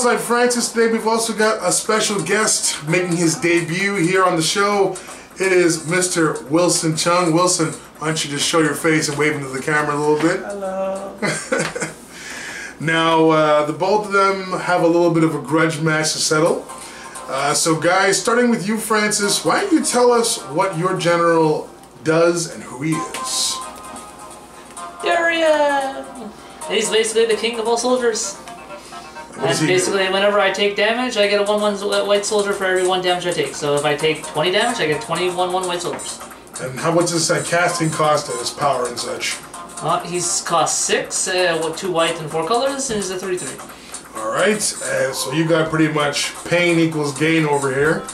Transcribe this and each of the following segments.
Alongside Francis today, we've also got a special guest making his debut here on the show. It is Mr. Wilson Chung. Wilson, why don't you just show your face and wave into the camera a little bit? Hello. Now, the both of them have a little bit of a grudge match to settle. So guys, starting with you, Francis, why don't you tell us what your general does and who he is? Darien! He's basically the king of all soldiers. And basically, whenever I take damage, I get a 1/1 white soldier for every 1 damage I take. So if I take 20 damage, I get 20 1/1 white soldiers. And what's his casting cost and his power and such? He's cost 6, 2 white and 4 colors, and he's a 3/3. Alright, so you got pretty much pain equals gain over here.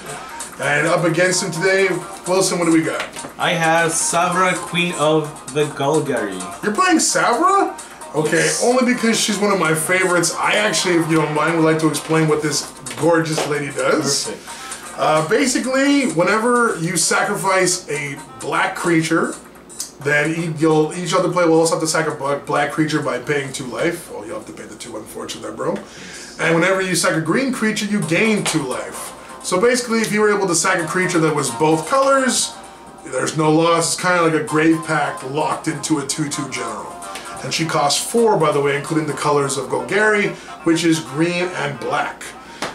And up against him today, Wilson, what do we got? I have Savra, Queen of the Golgari. You're playing Savra? Okay, Yes. only because she's one of my favorites. I actually, if you don't mind, would like to explain what this gorgeous lady does. Perfect. Basically, whenever you sacrifice a black creature, then each other player will also have to sacrifice a black creature by paying 2 life. Well, you have to pay the 2, unfortunately, bro. And whenever you sack a green creature, you gain 2 life. So basically, if you were able to sack a creature that was both colors, there's no loss. It's kind of like a Grave Pact locked into a 2/2 general. And she costs 4, by the way, including the colors of Golgari, which is green and black.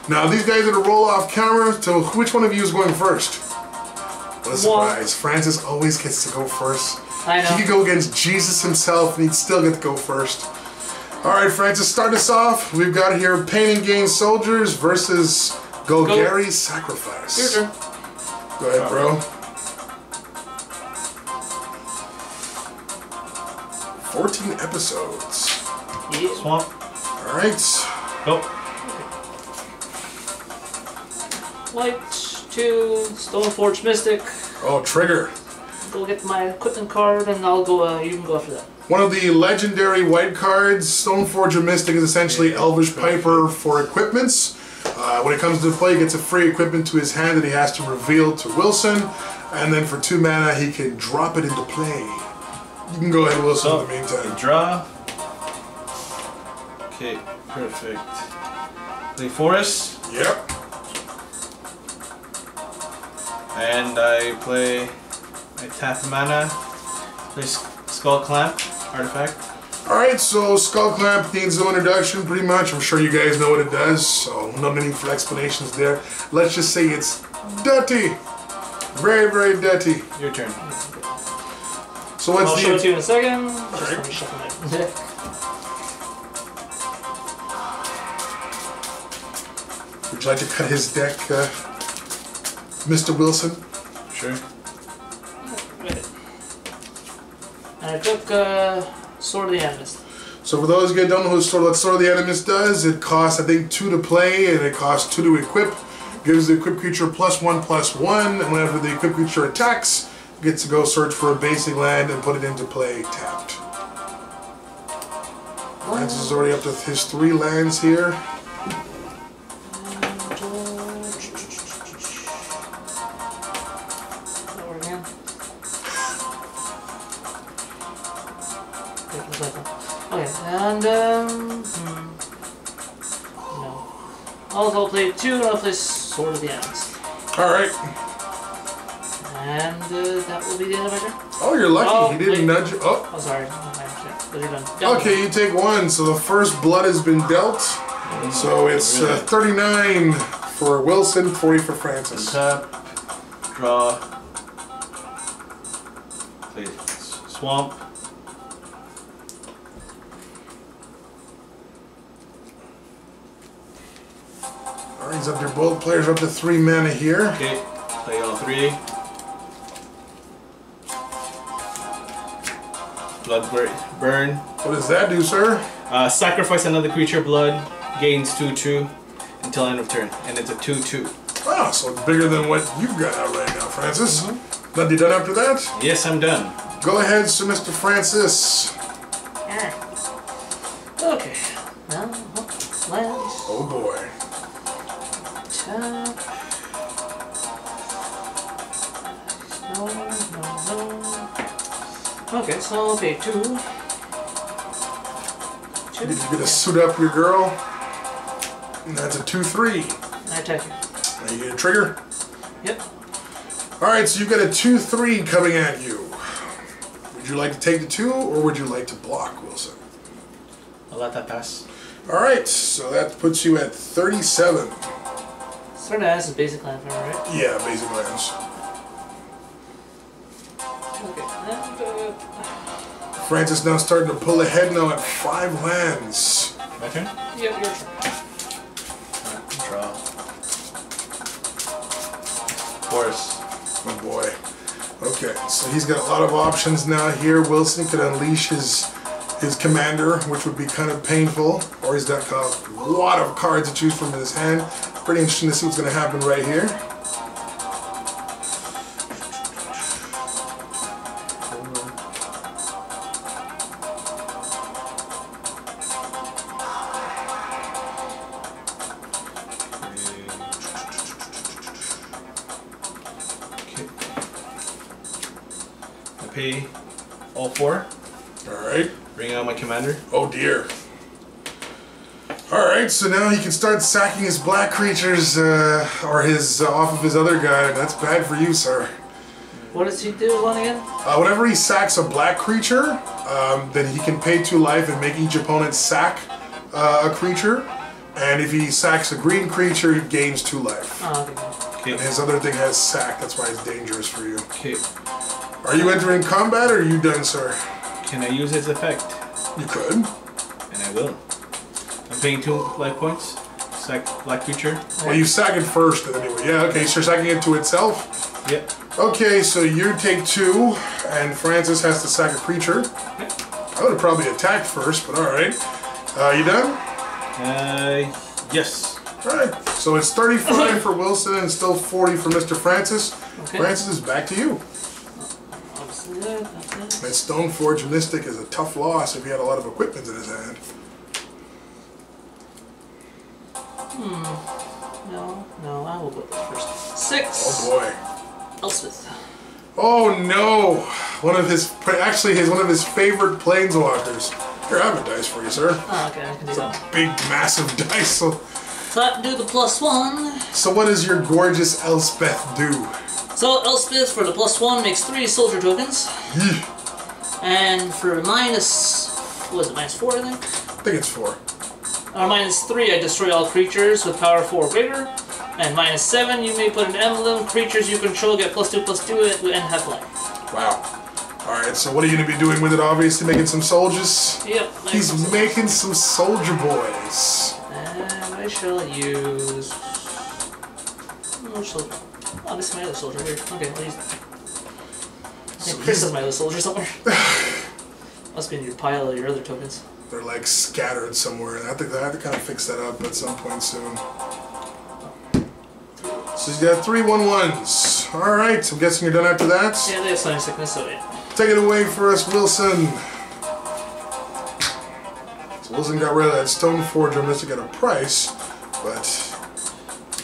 Now, these guys are to roll off camera, so which one of you is going first? What a surprise. Francis always gets to go first. I know. He could go against Jesus himself, and he'd still get to go first. Alright, Francis, start us off. We've got here Pain and Gain Soldiers versus Golgari Sacrifice. Your turn. Go ahead, bro. 14 episodes. Yeah. Swamp. Alright. Go. White, 2, Stoneforge Mystic. Oh, trigger. Go get my equipment card, and I'll go. You can go after that. One of the legendary white cards, Stoneforger Mystic, is essentially Elvish Piper for equipments. When it comes to play, he gets a free equipment to his hand that he has to reveal to Wilson, and then for 2 mana, he can drop it into play. You can go ahead, Wilson, in the meantime. Draw. Okay, perfect. Play Forest. Yep. And I tap mana. Play Skull Clamp artifact. Alright, so Skull Clamp needs no introduction, pretty much. I'm sure you guys know what it does, so no need for explanations there. Let's just say it's dirty. Very, very dirty. Your turn. So what's I'll show it to you in a second. Just Alright. let me shuffle my deck. Would you like to cut his deck, Mr. Wilson? Sure. And I took Sword of the Animist. So for those of you who don't know what Sword of the Animist does, it costs, I think, 2 to play, and it costs 2 to equip. Gives the equipped creature +1/+1, and whenever the equipped creature attacks, it gets to go search for a basic land and put it into play tapped. Francis is already up to his 3 lands here. Okay, and no. I'll play 2, and I'll play Sword of the Animist. Alright. And that will be the end of my turn. Oh, you're lucky. Oh, He didn't wait. nudge you. Oh. Oh, sorry. But you're done. Okay, you take 1. So the first blood has been dealt. So it's 39 for Wilson, 40 for Francis. Tap. Draw. Play Swamp. Alright, he's up there. Both players are up to 3 mana here. Okay. Play all 3. Blood Burn. What does that do, sir? Sacrifice another creature blood. Gains 2/2 until end of turn. And it's a 2/2. Oh, so it's bigger than what you've got out right now, Francis. Not you done after that? Yes, I'm done. Go ahead, Sir Mr. Francis. Okay. Now, lands. Oh boy. Tap. No. Okay, so I'll pay 2. You're gonna suit up your girl? And that's a 2/3. I attack you. Now you get a trigger. Yep. Alright, so you got a 2/3 coming at you. Would you like to take the 2 or would you like to block, Wilson? I'll let that pass. Alright, so that puts you at 37. Certain ass is basic land for right? Yeah, basic lands. Okay. Francis now starting to pull ahead now at 5 lands. My turn? Yep, your turn. Draw. Force. Oh boy. Okay, so he's got a lot of options now here. Wilson could unleash his commander, which would be kind of painful. Or he's got a lot of cards to choose from in his hand. Pretty interesting to see what's going to happen right here. Pay all 4. Alright. Bring out my commander. Oh dear. Alright, so now he can start sacking his black creatures or his off of his other guy. That's bad for you, sir. What does he do one again? Whenever he sacks a black creature, then he can pay 2 life and make each opponent sack a creature. And if he sacks a green creature, he gains 2 life. Oh, okay. And his other thing has sack, that's why it's dangerous for you. Okay. Are you entering combat or are you done, sir? Can I use his effect? You could. And I will. I'm paying 2 life points. Sack black creature. Well, you sack it first anyway. Yeah, okay, so you're sacking it to itself? Yep. Okay, so you take 2, and Francis has to sack a creature. I would have probably attacked first, but alright. You done? Yes. Alright, so it's 35 for Wilson and still 40 for Mr. Francis. Okay. Francis is back to you. That Stoneforge Mystic is a tough loss if he had a lot of equipment in his hand. No, I will put this first. 6. Oh boy. Elspeth. Oh no! One of his favorite planeswalkers. Here, I have a dice for you, sir. Oh, okay, I can do that. Big, massive dice. So I have to do the +1. So what does your gorgeous Elspeth do? So Elspeth for the +1 makes 3 soldier tokens. And for minus, what was it, -4 I think? I think it's 4. Or -3, I destroy all creatures with power 4 or greater. And -7, you may put an emblem. Creatures you control get +2/+2 and have life. Wow. Alright, so what are you going to be doing with it? Obviously making some soldiers? Yep. He's making some soldier boys. And I shall use... Oh, this is my other soldier here. Okay, I'll use that. So Chris has my other soldier somewhere. Must be in your pile of your other tokens. They're like scattered somewhere. I think I have to kind of fix that up at some point soon. So he's got 3 1/1s. Alright, I'm guessing you're done after that? Yeah, they have Sonic Sickness, so yeah. Take it away for us, Wilson. So Wilson got rid of that Stoneforge Mystic at a price, but...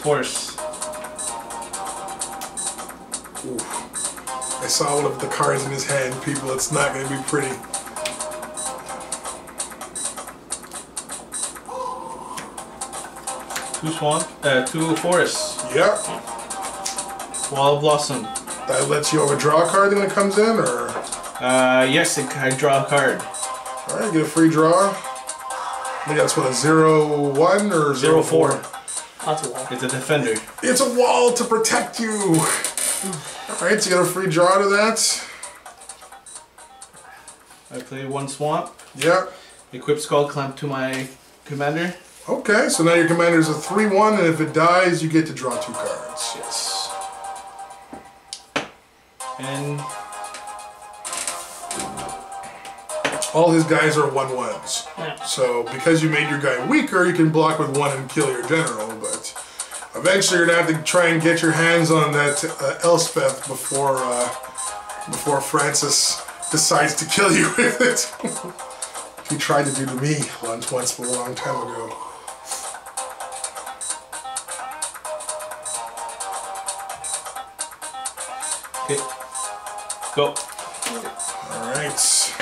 Force. Ooh. I saw one of the cards in his hand, people. It's not going to be pretty. Two forests. Yep. Wall of Blossom. That lets you overdraw a card when it comes in, or? Yes, I draw a card. Alright, get a free draw. I think that's what, a 0/1 or 0/4? That's a wall. It's a defender. It's a wall to protect you! Alright, so you got a free draw to that. I play 1 swamp. Yep. Equip Skull Clamp to my commander. Okay, so now your commander's a 3/1, and if it dies, you get to draw 2 cards. Yes. And all his guys are 1/1s. Yeah. So because you made your guy weaker, you can block with 1 and kill your general, but eventually you're gonna have to try and get your hands on that Elspeth before Francis decides to kill you with it. He tried to do to me once a long time ago. okay. Go. Alright.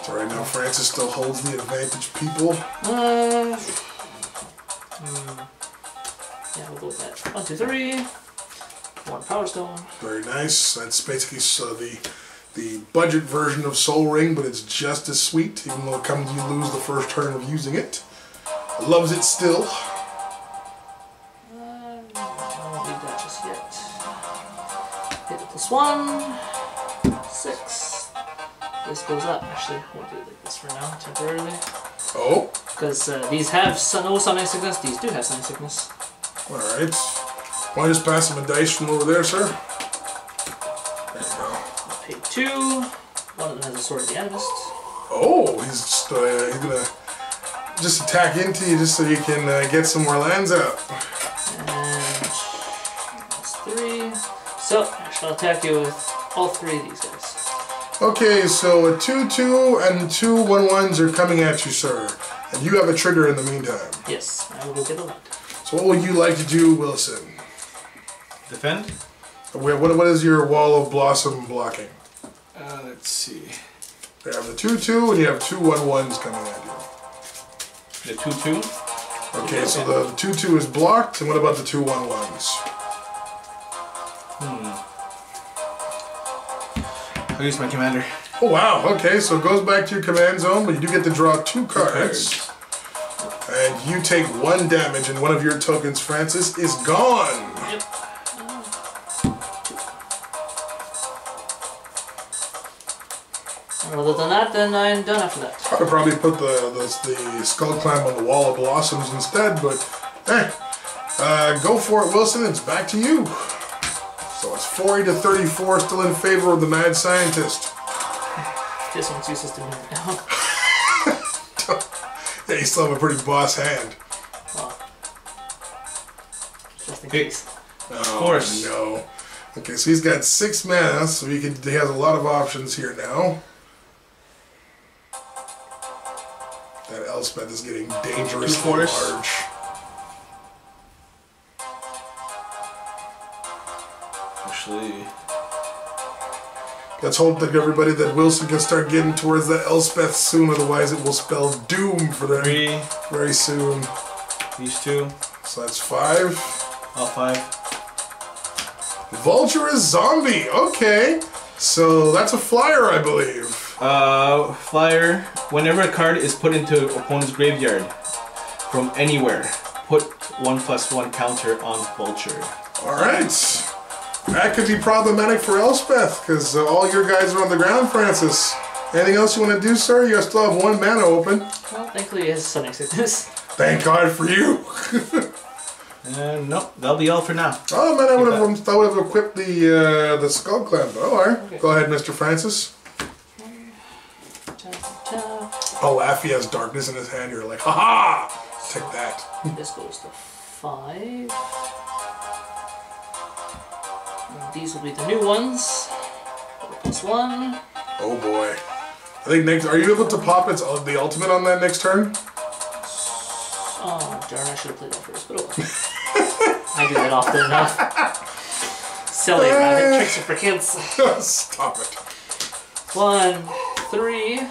So right now Francis still holds the advantage, people. Yeah, we'll go with that. 1, 2, 3. 1 Power Stone. Very nice. That's basically the budget version of Soul Ring, but it's just as sweet, even though it comes you lose the first turn of using it. Loves it still. I won't need that just yet. Hit it +1. 6. This goes up. Actually, I won't do it like this for now, temporarily. Oh. Because these have no summoning sickness, these do have summoning sickness. Alright. Why don't you just pass him a dice from over there, sir? There you go. I'll pay 2. One of them has a Sword of the Animist. Oh, he's gonna just attack into you just so you can get some more lands out. And that's 3. So, actually, I'll attack you with all 3 of these guys. Okay, so a 2/2 and 2 1/1s are coming at you, sir. And you have a trigger in the meantime. Yes, I will go get a land. So what would you like to do, Wilson? Defend? What is your Wall of Blossom blocking? Let's see. You have the 2/2 and you have 2 1/1s coming at you. The 2/2? Okay, so the 2/2 is blocked, and what about the 2 1/1s? I'll use my commander. Oh wow, okay, so it goes back to your command zone, but you do get to draw 2 cards. And you take 1 damage, and one of your tokens, Francis, is gone. Yep. Other than that, then I'm done after that. I would probably put the Skull Climb on the Wall of Blossoms instead, but go for it, Wilson. It's back to you. So it's 40-34, still in favor of the Mad Scientist. This one's useless to me right now. Yeah, you still have a pretty boss hand. Well, just in case. Of course. No. Okay, so he's got 6 mana, so he has a lot of options here now. That Elspeth is getting dangerously large. Actually, Let's hope that everybody that Wilson can start getting towards that Elspeth soon, otherwise it will spell doom for them 3. very soon. These 2. So that's 5. All 5. Vulturous Zombie, okay. So that's a flyer, I believe. Flyer. Whenever a card is put into opponent's graveyard from anywhere, put 1/1 counter on Vulture. Alright. That could be problematic for Elspeth, because all your guys are on the ground, Francis. Anything else you want to do, sir? You still have 1 mana open. Well, thankfully it has summoning sickness. Thank God for you. Nope, that'll be all for now. Oh man, I would have equipped the Skull Clamp. Oh, alright. Okay. Go ahead, Mr. Francis. Oh, Laffy has darkness in his hand. You're like, haha! Take that. This goes to 5. And these will be the new ones. +1. Oh boy. I think next. Are you able to pop the ultimate on that next turn? Oh darn! I should have played that first, but oh well. I do that often enough. Silly rabbit tricks are for kids. Stop it. 1, 3.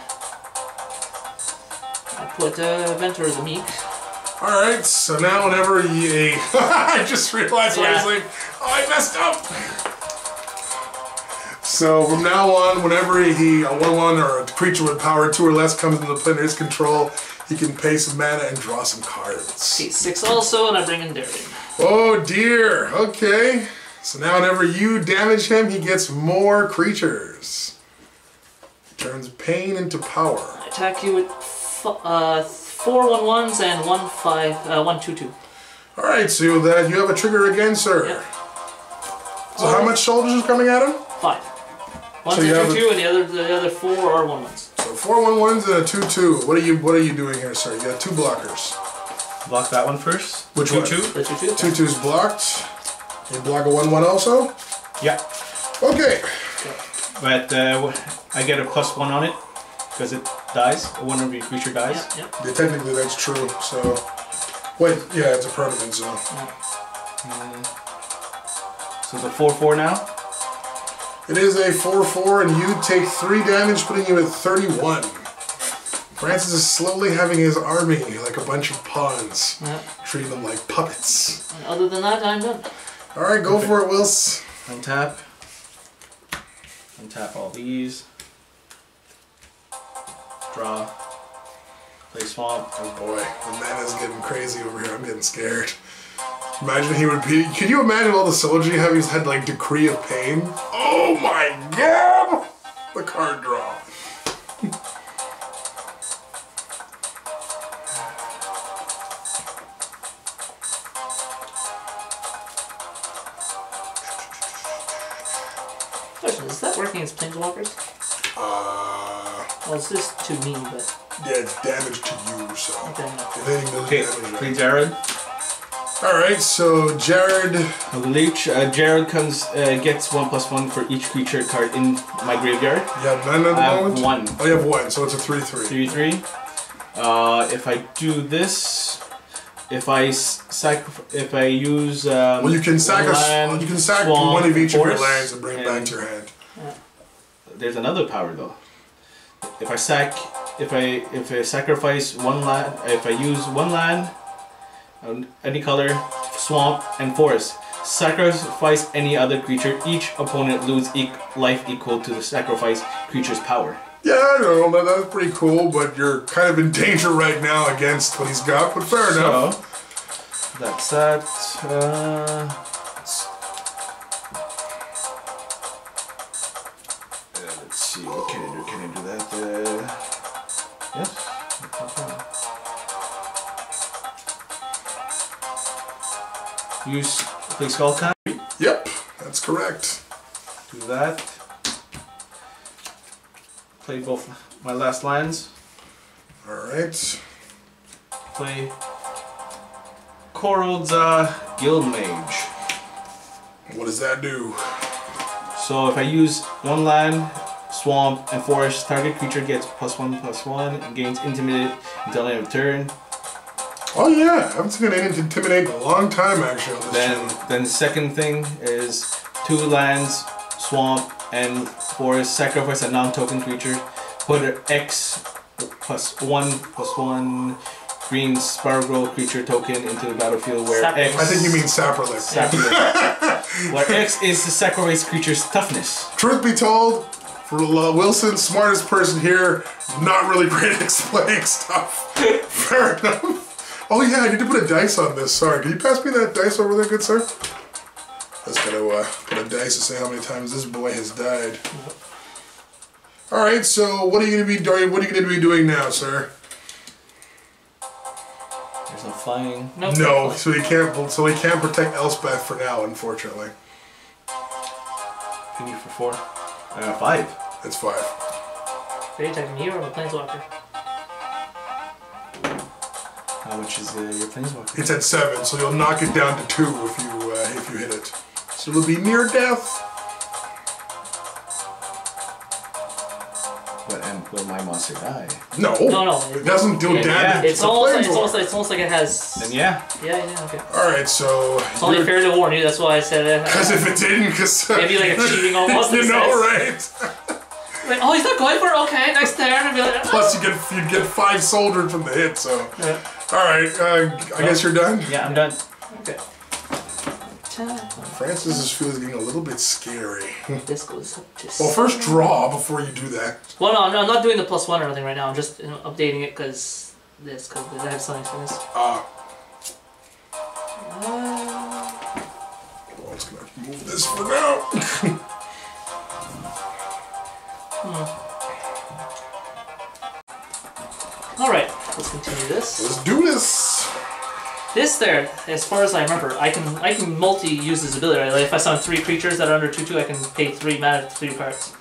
I put Ventura the Meek. Alright, so now whenever he... I just realized what I was like, oh, I messed up! So from now on, whenever a 1/1 or a creature with power 2 or less comes into play under his control, he can pay some mana and draw some cards. Okay, 6 also, and I bring in Darien. Oh dear, okay. So now whenever you damage him, he gets more creatures. Turns pain into power. I attack you with 4 1/1s and 1 2/2. Alright, so you have a trigger again, sir. Yep. So how much soldiers is coming at him? 5. 1 So you have 2/2, and the other 4 are 1/1s. So 4 1/1s and a 2/2. What are you doing here, sir? You got 2 blockers. Block that one first. Which 2/2? one? The 2/2. 2/2's blocked. You block a 1/1 also? Yeah. Okay. But I get a +1 on it because it dies. One of your creature dies. Yep. Yeah, technically that's true. So, wait, yeah, it's a permanent zone. So the 4/4 now. It is a 4/4, and you take 3 damage, putting you at 31. Francis is slowly having his army like a bunch of pawns, treating them like puppets. And other than that, I'm done. Alright, go for it, Wills. Untap. Untap all these. Draw. Play swamp. Oh boy, the mana's getting crazy over here. I'm getting scared. Imagine he would be. Can you imagine all the soldiers you have? He's had like Decree of Pain. Oh my god! The card draw. Question, is that working as Planeswalkers? Well, it's just to me, but... Yeah, it's damage to you, so... Okay, play Jared. Alright, so Jared... Leech. Jared gets 1/1 for each creature card in my graveyard. You have none at the moment? I have 1. Oh, you have 1, so it's a 3/3. 3/3. If I do this... If I use well, you can sack land, you can sack swamp, one of each of your forest, lands and bring it back to your hand. There's another power though. If I sacrifice one land, if I use one land, any color, swamp and forest, sacrifice any other creature, each opponent loses life equal to the sacrificed creature's power. Yeah, I know, that's pretty cool, but you're kind of in danger right now against what he's got, but fair enough. So, that's that. Let's see, what can I do? Can I do that? Yes. Use play Skullcap. Yep, that's correct. Do that. Play both my last lands. Alright. Play Corald's Guildmage. What does that do? So if I use one land, swamp, and forest, target creature gets +1/+1 and gains Intimidate until end of turn. Oh yeah, I haven't seen an Intimidate in a long time actually on this channel. Then the second thing is 2 lands, swamp, and forest, sacrifice a non-token creature, put an X +1/+1 green Sparrow creature token into the battlefield where X... I think you mean Saprolix. Where X is the sacrifice creature's toughness. Truth be told, for Wilson, smartest person here, not really great at explaining stuff. Fair enough. Oh yeah, I need to put a dice on this. Sorry, can you pass me that dice over there, good sir? I was gonna put a dice to say how many times this boy has died. Alright, so what are you gonna be doing? What are you gonna be doing now, sir? There's no flying. Nope. No, so he can't protect Elspeth for now, unfortunately. Can you for 4? 5. It's 5. Are you attacking me or the Planeswalker? How much is your Planeswalker? It's at 7, so you'll knock it down to 2 if you hit it. So it'll be near death. But will my monster die? No. No. It doesn't do damage. It's almost like it has. Then yeah. Yeah. Okay. All right, so it's only fair to warn you. That's why I said it. Because if it didn't, because maybe like a cheating almost. You know, right? Like, oh, he's not going for it. Okay, next turn. And be like, Plus, you'd get 5 soldiers from the hit. So, yeah. All right. I guess you're done. Yeah, I'm done. Okay. Francis's field is getting a little bit scary. This goes up to... Well, first draw before you do that. Well, no, I'm not doing the +1 or anything right now. I'm just updating it because I have something for this. Well, I'm just gonna move this for now. All right, let's continue this. Let's do this. This there, as far as I remember, I can multi-use this ability. Right? Like if I summon 3 creatures that are under 2/2, I can pay 3 mana to 3 cards.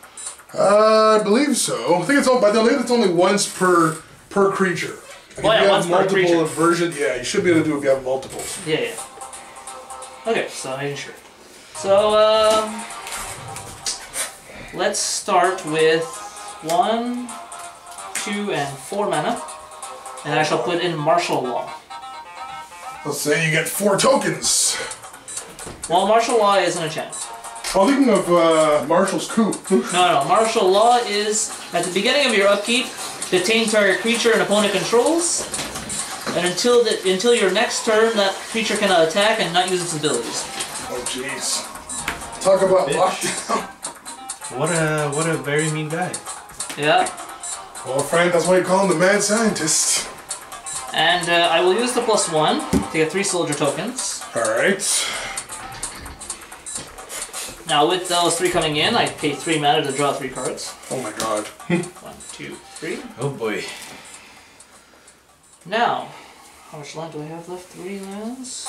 I believe so. I think it's all, but I believe it's only once per creature. Oh yeah, once per creature. Version, yeah, you should be able to do it if you have multiples. Yeah. Okay, so I'm making sure. So let's start with 1, 2, and 4 mana, and I shall put in Martial Law. Let's say you get 4 tokens. Well, Martial Law is an enchantment. Oh, thinking of Martial's Coup. No. Martial Law is, at the beginning of your upkeep, Detain target creature an opponent controls. And until your next turn, that creature cannot attack and not use its abilities. Oh jeez. Talk about lockdown. What a very mean guy. Yeah. Well, Frank, that's why you call him the mad scientist. And I will use the +1 to get 3 soldier tokens. Alright. Now with those 3 coming in, I pay 3 mana to draw 3 cards. Oh my god. 1, 2, 3. Oh boy. Now, how much land do I have left? 3 lands?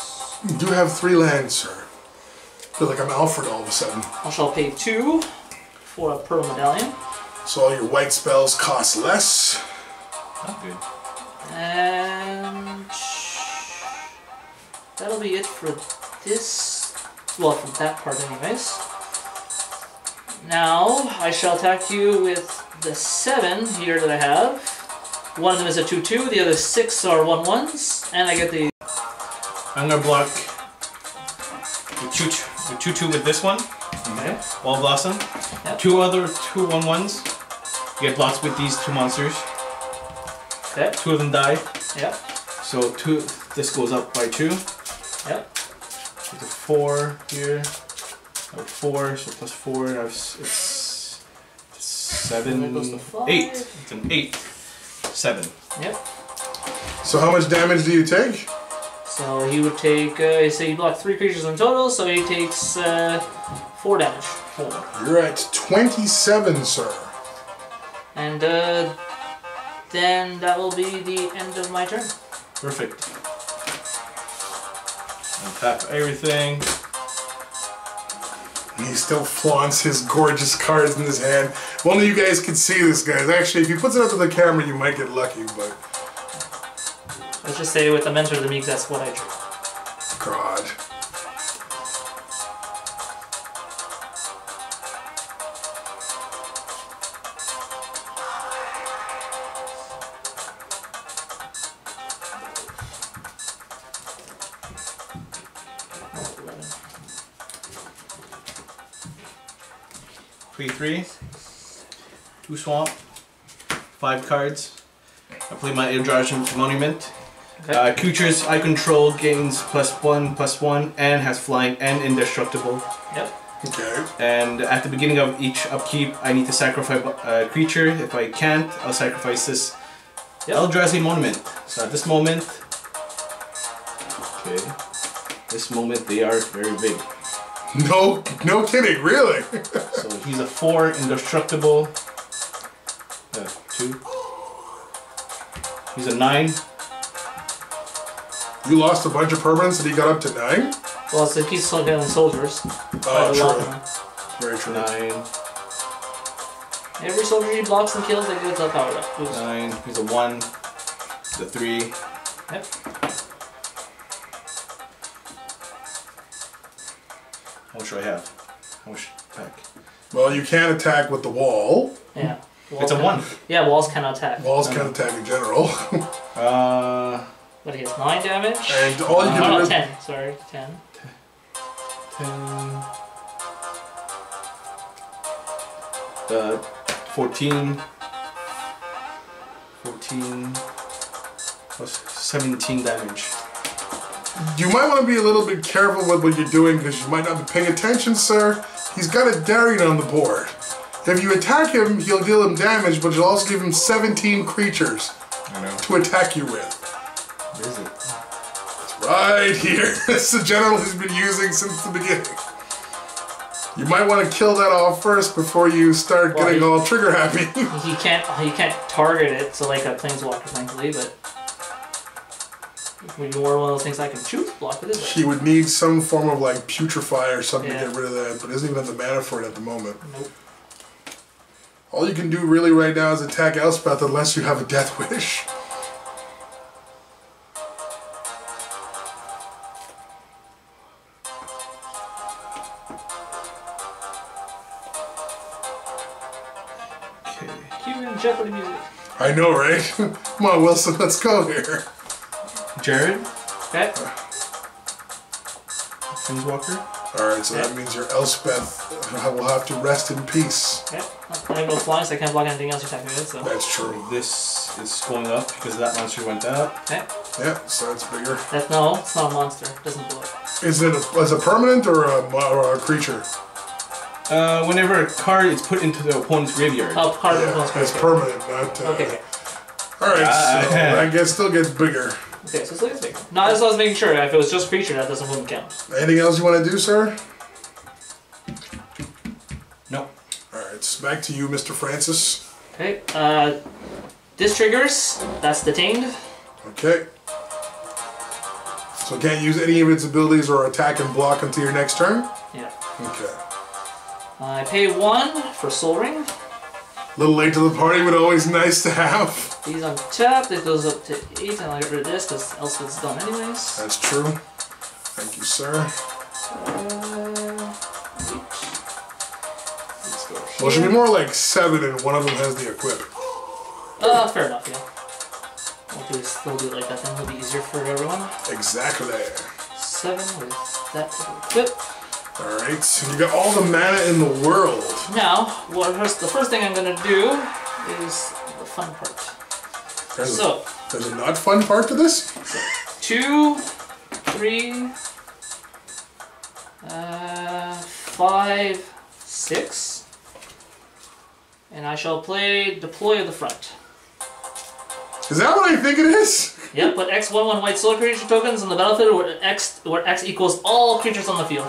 You do have 3 lands, sir. I feel like I'm Alfred all of a sudden. I shall pay 2 for a Pearl Medallion. So all your white spells cost less. Not good. And that'll be it for this. Well, for that part anyways. Now, I shall attack you with the 7 here that I have. One of them is a 2/2, the other 6 are 1/1s, and I get the... I'm gonna block the 2/2 with this one. Okay. Wall Blossom. Yep. 2 other 2 1/1s. You get blocked with these 2 monsters. Okay. 2 of them die. Yep. So 2. This goes up by 2. Yep. There's a 4 here. 4, so plus 4. It's 7. That goes to 5. 8. It's an 8. 7. Yep. So how much damage do you take? So he would take, so he blocked 3 creatures in total, so he takes 4 damage. 4. You're at 27, sir. And then that will be the end of my turn. Perfect. Untap everything. And he still flaunts his gorgeous cards in his hand. If only you guys could see this, guys. Actually, if he puts it up to the camera, you might get lucky, but... Let's just say with the Mentor of the Meek, that's what I drew. God. Play 3. 2 swamp. 5 cards. I play my Eldrazi Monument. Okay. Creatures I control gains +1/+1 and has flying and indestructible. Yep. Okay. And at the beginning of each upkeep, I need to sacrifice a creature. If I can't, I'll sacrifice this Eldrazi Monument. So at this moment, they are very big. No kidding, really? So he's a 4 indestructible. 2. He's a 9. You lost a bunch of permanents and he got up to 9? Well, so he's still getting soldiers. Oh, true. Very true. 9. Every soldier he blocks and kills, they get up powered up. Oops. 9. He's a 1. The 3. Yep. How much do I have? How much attack? Well, you can't attack with the wall. Yeah. It's a 1. Yeah, walls cannot attack. Walls can't attack in general. But he has 9 damage. And all you can do is... 10. Sorry, 10. 10. 14. 14 plus 17 damage. You might want to be a little bit careful with what you're doing because you might not be paying attention, sir. He's got a Darien on the board. If you attack him, he'll deal him damage, but you'll also give him 17 creatures to attack you with. Where is it? It's right here. It's the general he's been using since the beginning. You might want to kill that off first before you start getting all trigger happy. He can't target it, so like a planeswalker, thankfully, but maybe more one of those things I can choose block with it. He would need some form of like putrefy or something Yeah. to get rid of that, but he doesn't even have the mana for it at the moment. Nope. All you can do really right now is attack Elspeth unless you have a death wish. Okay. Cue in Jeopardy music. I know, right? Come on, Wilson, let's go here. Jared, Okay. Planeswalker. Alright, so that means your Elspeth will have to rest in peace. Okay. I have no flying, so I can't block anything else you attack me with, so. That's true. This is going up because that monster went up. Okay. Yeah, so it's bigger. No, it's not a monster. It doesn't blow up. Is it as a permanent or a creature? Whenever a card is put into the opponent's graveyard. Oh, card Yeah, opponent's it's graveyard. permanent, not... Okay. Alright, so that still gets bigger. Okay, so it still gets bigger. No, I was making sure. If it was just creature, that wouldn't count. Anything else you want to do, sir? Nope. Alright, so back to you, Mr. Francis. Okay, this triggers. That's detained. Okay. So can't use any of its abilities or attack and block until your next turn? Yeah. Okay. I pay 1 for Soul Ring. A little late to the party, but always nice to have. These untapped, it goes up to 8, and I'll get rid of this because Elspeth's done anyways. That's true. Thank you, sir. Well, it should be more like 7 and one of them has the equip. Fair enough, yeah. We'll do it like that then, it'll be easier for everyone. Exactly. 7 with that equip. Alright, so you got all the mana in the world. Now, the first thing I'm going to do is the fun part. There's a not fun part to this? 2, 3, 5, 6. And I shall play Deploy of the Front. Is that what I think it is? Yep, put X1/1 white soul creature tokens on the battlefield where X equals all creatures on the field.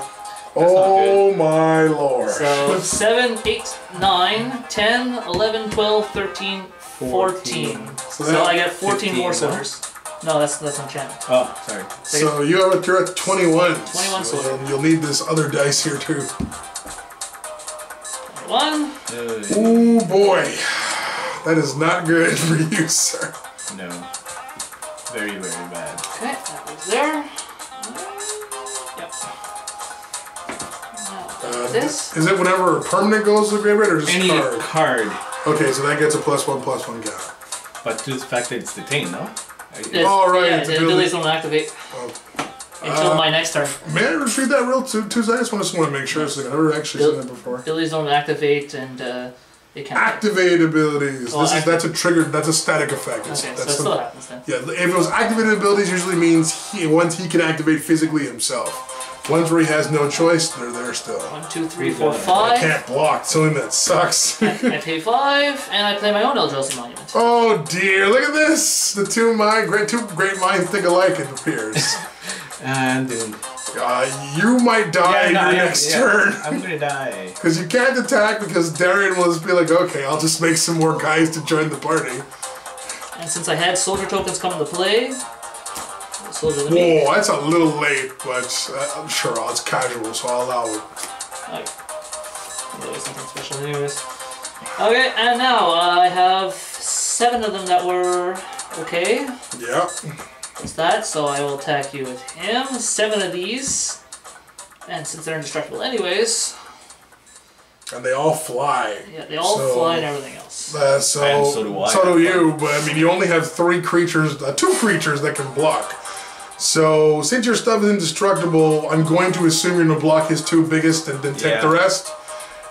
Oh my lord. So 7, 8, 9, 10, 11, 12, 13, 14. So I get 14 more soldiers. No, that's enchantment. Oh, sorry. So you're at 21. 21 so soldiers. you'll need this other dice here too. 1. Ooh boy. That is not good for you, sir. No. Very, very bad. Okay, that was there. Yep. Now, this. Is it whenever a permanent goes to the graveyard or just Any card? card. Okay, so that gets a +1/+1 counter. But to the fact that it's detained, no? Oh, right. Yeah, it's the abilities don't activate until my next turn. May I retrieve that real two seconds? I just want to make sure. So I've never actually seen that before. Abilities don't activate and they can't. Activate abilities. Oh, that's a trigger. That's a static effect. Okay, so that's it still happens then. Yeah, if it was activated abilities, usually means once he can activate physically himself. Ones where he has no choice, they're there still. 1, 2, 3, 4, I 5. can't block. Something that sucks. I pay 5, and I play my own Eldrazi Monument. Oh dear! Look at this. The two great minds think alike. It appears. And then... you might die in your next turn. I'm gonna die. Because you can't attack because Darien will just be like, okay, I'll just make some more guys to join the party. And since I had soldier tokens come into play, soldier the me. Whoa, that's a little late, but I'm sure it's casual, so I'll allow it. Okay. There was something special anyways. Okay, and now I have 7 of them that were okay. Yeah. What's that? So I will attack you with him. 7 of these. And since they're indestructible anyways... And they all fly. Yeah, they all fly and everything else. And so do I. So do you, but I mean, you only have 3 creatures, 2 creatures that can block. So, since your stuff is indestructible, I'm going to assume you're going to block his 2 biggest and then take the rest.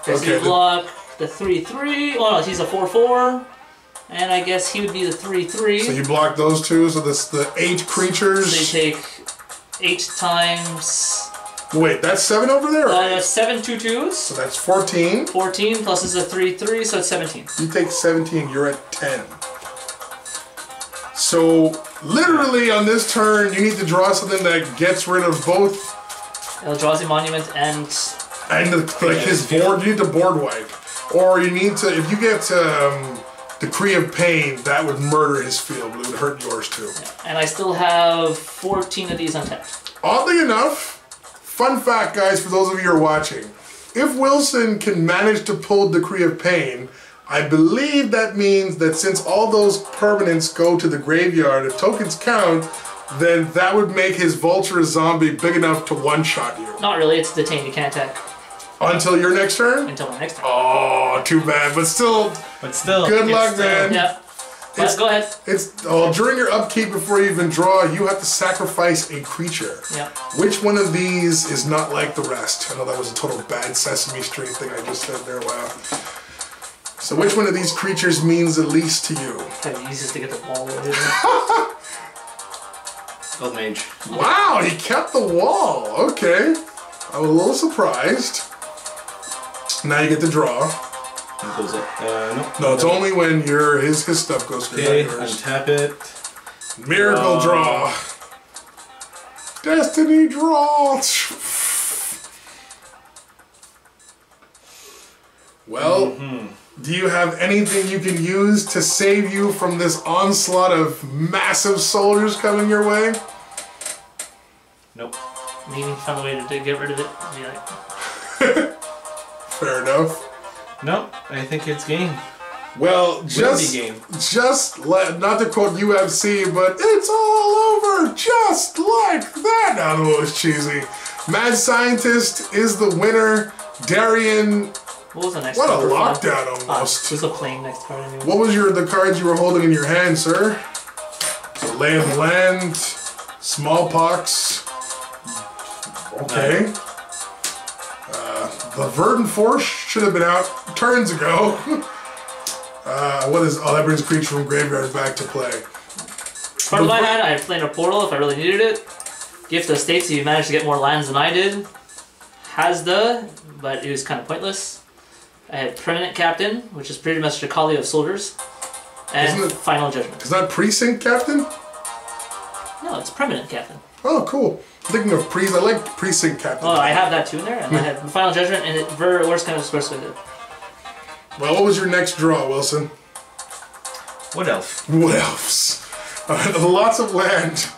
Okay, so you block the 3/3. Oh no, he's a 4/4. And I guess he would be the 3/3. So you block those 2, so that's the 8 creatures. So they take 8 times... Wait, that's 7 over there? 7 2/2s. So that's 14. 14 plus is a 3/3, so it's 17. You take 17, you're at 10. So, literally on this turn, you need to draw something that gets rid of both Eldrazi Monument and his board. You need to board wipe. Or you need to, if you get Decree of Pain, that would murder his field, but it would hurt yours too. Yeah. And I still have 14 of these untapped. Oddly enough, fun fact guys, for those of you who are watching, if Wilson can manage to pull Decree of Pain, I believe that means that since all those permanents go to the graveyard, if tokens count, then that would make his Vulture zombie big enough to one-shot you. Not really, it's detained, you can't attack. Until your next turn? Until my next turn. Oh, too bad, but still, good luck, man. Yeah. But go ahead. During your upkeep before you even draw, you have to sacrifice a creature. Yeah. Which one of these is not like the rest? I know that was a total bad Sesame Street thing I just said there. Wow. So which one of these creatures means the least to you? Probably easiest to get the wall with. Gold Mage. Wow, he kept the wall. Okay. I was a little surprised. Now you get to draw. It goes up. No, it's only when his stuff goes through. Okay, untap it. Miracle draw. Destiny draw. Well, do you have anything you can use to save you from this onslaught of massive soldiers coming your way? Nope. Maybe found a way to get rid of it. Yeah. Fair enough. Nope, I think it's game. Well, just not to quote UFC, but it's all over just like that. I don't know, it was cheesy. Mad Scientist is the winner. Darien. What was the next What card? a lockdown almost. It was a plain next card anyway. What was the cards you were holding in your hand, sir? So Lay of the Land, Smallpox. Okay. The Verdant Force should have been out turns ago. That brings a creature from graveyard back to play. Part of my hand, I played a portal if I really needed it. Gift of States, you managed to get more lands than I did. But it was kind of pointless. I had Permanent Captain, which is pretty much the Kali of soldiers. And Final Judgment. Is that Precinct Captain? No, it's Permanent Captain. Oh, cool. Thinking of I like Precinct Captain. Oh, I have that too in there, and I had Final Judgment, and it worst kind of expressed with it. Well, what was your next draw, Wilson? What else? What else? Lots of land.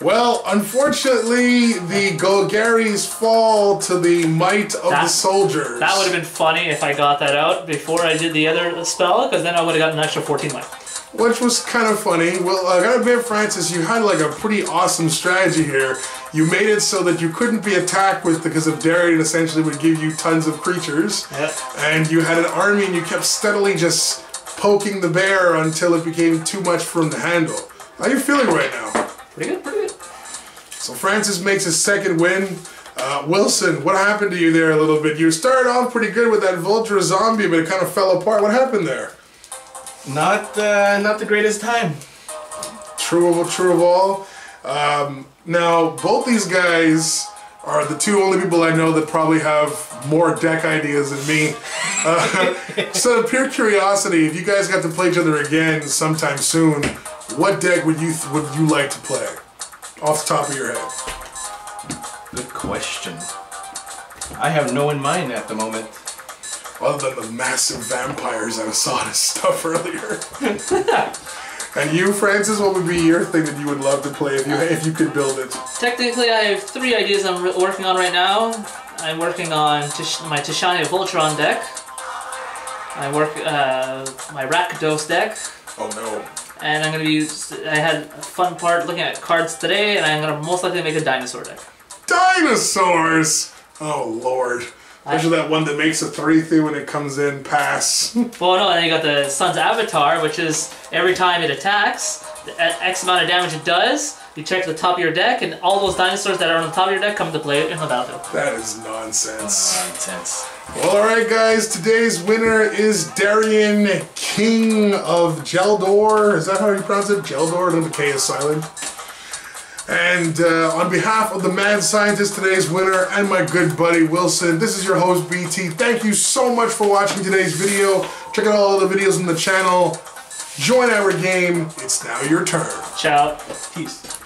Well, unfortunately, the Golgaris fall to the might of the soldiers. That would have been funny if I got that out before I did the other spell, because then I would have gotten an extra 14 might. Which was kind of funny. Well, I gotta admit, Francis, you had like a pretty awesome strategy here. You made it so that you couldn't be attacked with because of Darien essentially would give you tons of creatures. Yep. And you had an army and you kept steadily just poking the bear until it became too much for him to handle. How are you feeling right now? Pretty good, pretty good. So Francis makes his second win. Wilson, what happened to you there a little bit? You started off pretty good with that Vulture zombie, but it kind of fell apart. What happened there? Not the greatest time. True of all. Now, both these guys are the two only people I know that probably have more deck ideas than me. So, pure curiosity, if you guys got to play each other again sometime soon, what deck would you like to play? Off the top of your head. Good question. I have no in mind at the moment. Other than the massive vampires I saw this stuff earlier. And you, Francis, what would be your thing that you would love to play if you could build it? Technically, I have 3 ideas I'm working on right now. I'm working on my Tishania Voltron deck. I work my Rakdos deck. Oh no. And I'm going to use, I had a fun part looking at cards today, and I'm going to most likely make a dinosaur deck. Dinosaurs! Oh lord. Especially that one that makes a 3/3 when it comes in, pass. Well, no, and then you got the Sun's Avatar, which is every time it attacks, X amount of damage it does, you check the top of your deck, and all those dinosaurs that are on the top of your deck come to play in the battlefield. That is nonsense. Nonsense. Well, alright guys, today's winner is Darien, King of Kjeldor. Is that how you pronounce it? Kjeldor? No, the K is silent. And on behalf of the Mad Scientist, today's winner, and my good buddy Wilson, this is your host BT. Thank you so much for watching today's video. Check out all the videos on the channel. Join our game. It's now your turn. Ciao. Peace.